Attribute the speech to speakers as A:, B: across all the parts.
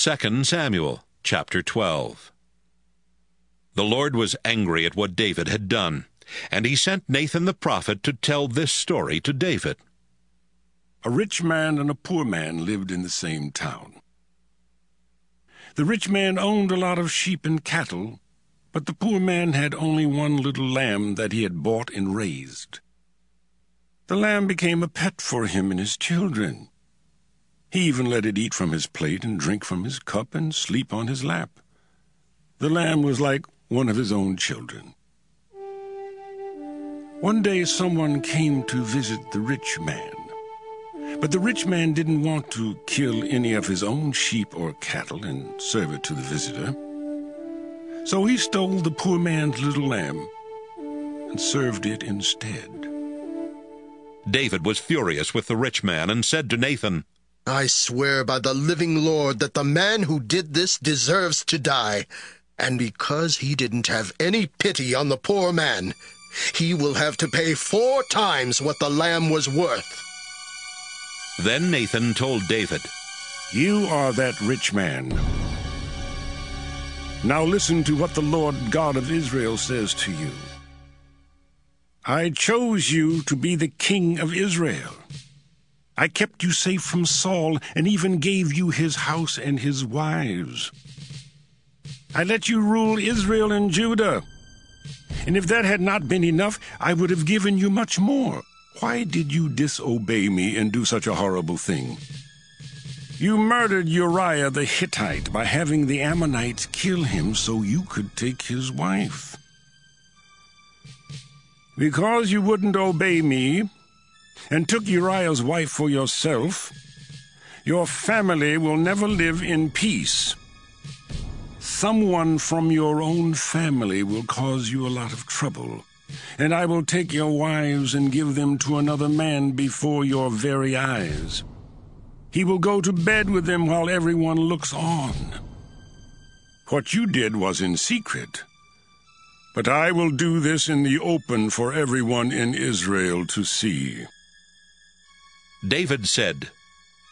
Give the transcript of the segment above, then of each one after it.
A: 2 Samuel chapter 12. The Lord was angry at what David had done, and he sent Nathan the prophet to tell this story to David.
B: A rich man and a poor man lived in the same town. The rich man owned a lot of sheep and cattle, but the poor man had only one little lamb that he had bought and raised. The lamb became a pet for him and his children. He even let it eat from his plate and drink from his cup and sleep on his lap. The lamb was like one of his own children. One day someone came to visit the rich man. But the rich man didn't want to kill any of his own sheep or cattle and serve it to the visitor. So he stole the poor man's little lamb and served it instead.
A: David was furious with the rich man and said to Nathan,
C: I swear by the living Lord that the man who did this deserves to die. And because he didn't have any pity on the poor man, he will have to pay 4 times what the lamb was worth.
A: Then Nathan told David,
B: You are that rich man. Now listen to what the Lord God of Israel says to you. I chose you to be the king of Israel. I kept you safe from Saul and even gave you his house and his wives. I let you rule Israel and Judah. And if that had not been enough, I would have given you much more. Why did you disobey me and do such a horrible thing? You murdered Uriah the Hittite by having the Ammonites kill him so you could take his wife. Because you wouldn't obey me and took Uriah's wife for yourself, your family will never live in peace. Someone from your own family will cause you a lot of trouble, and I will take your wives and give them to another man before your very eyes. He will go to bed with them while everyone looks on. What you did was in secret, but I will do this in the open for everyone in Israel to see.
A: David said,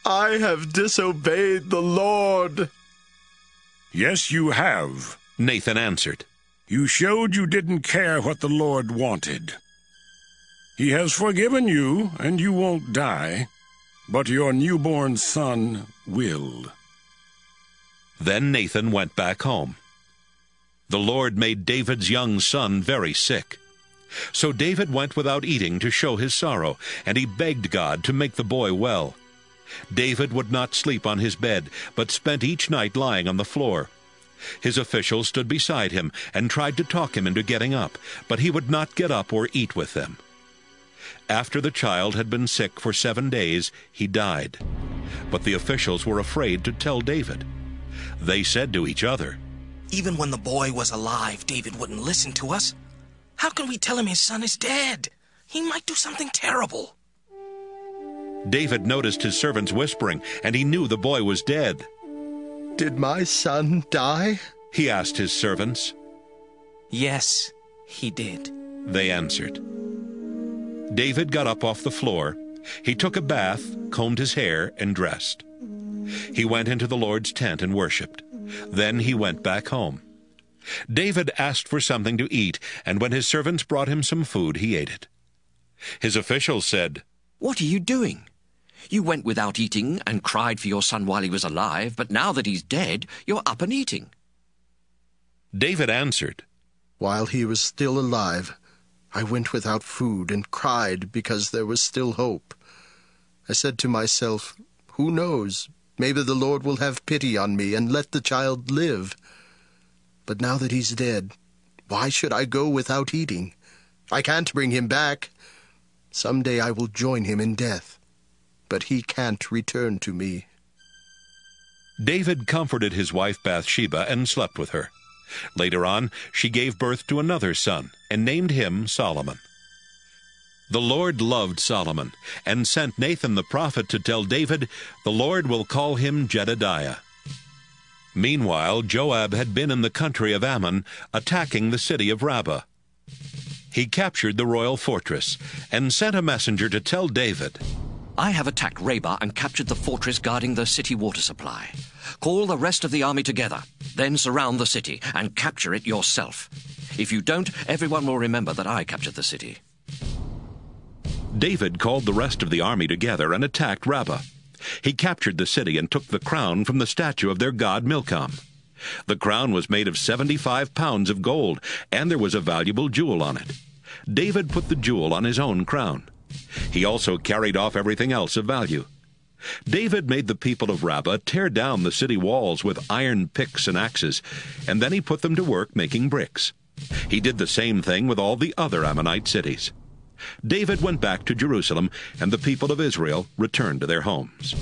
C: I have disobeyed the Lord.
B: Yes, you have,
A: Nathan answered.
B: You showed you didn't care what the Lord wanted. He has forgiven you, and you won't die, but your newborn son will.
A: Then Nathan went back home. The Lord made David's young son very sick. So David went without eating to show his sorrow, and he begged God to make the boy well. David would not sleep on his bed, but spent each night lying on the floor. His officials stood beside him and tried to talk him into getting up, but he would not get up or eat with them. After the child had been sick for 7 days, he died. But the officials were afraid to tell David. They said to each other,
D: Even when the boy was alive, David wouldn't listen to us. How can we tell him his son is dead? He might do something terrible.
A: David noticed his servants whispering, and he knew the boy was dead.
C: Did my son die?
A: He asked his servants.
D: Yes, he did,
A: They answered. David got up off the floor. He took a bath, combed his hair, and dressed. He went into the Lord's tent and worshipped. Then he went back home. David asked for something to eat, and when his servants brought him some food, he ate it. His officials said,
E: What are you doing? You went without eating and cried for your son while he was alive, but now that he's dead, you're up and eating.
A: David answered,
C: While he was still alive, I went without food and cried because there was still hope. I said to myself, Who knows? Maybe the Lord will have pity on me and let the child live. But now that he's dead, why should I go without eating? I can't bring him back. Someday I will join him in death, but he can't return to me.
A: David comforted his wife Bathsheba and slept with her. Later on, she gave birth to another son and named him Solomon. The Lord loved Solomon and sent Nathan the prophet to tell David, The Lord will call him Jedediah. Meanwhile, Joab had been in the country of Ammon, attacking the city of Rabbah. He captured the royal fortress and sent a messenger to tell David,
E: I have attacked Rabbah and captured the fortress guarding the city water supply. Call the rest of the army together, then surround the city and capture it yourself. If you don't, everyone will remember that I captured the city."
A: David called the rest of the army together and attacked Rabbah. He captured the city and took the crown from the statue of their god Milcom. The crown was made of 75 pounds of gold, and there was a valuable jewel on it. David put the jewel on his own crown. He also carried off everything else of value. David made the people of Rabbah tear down the city walls with iron picks and axes, and then he put them to work making bricks. He did the same thing with all the other Ammonite cities. David went back to Jerusalem, and the people of Israel returned to their homes.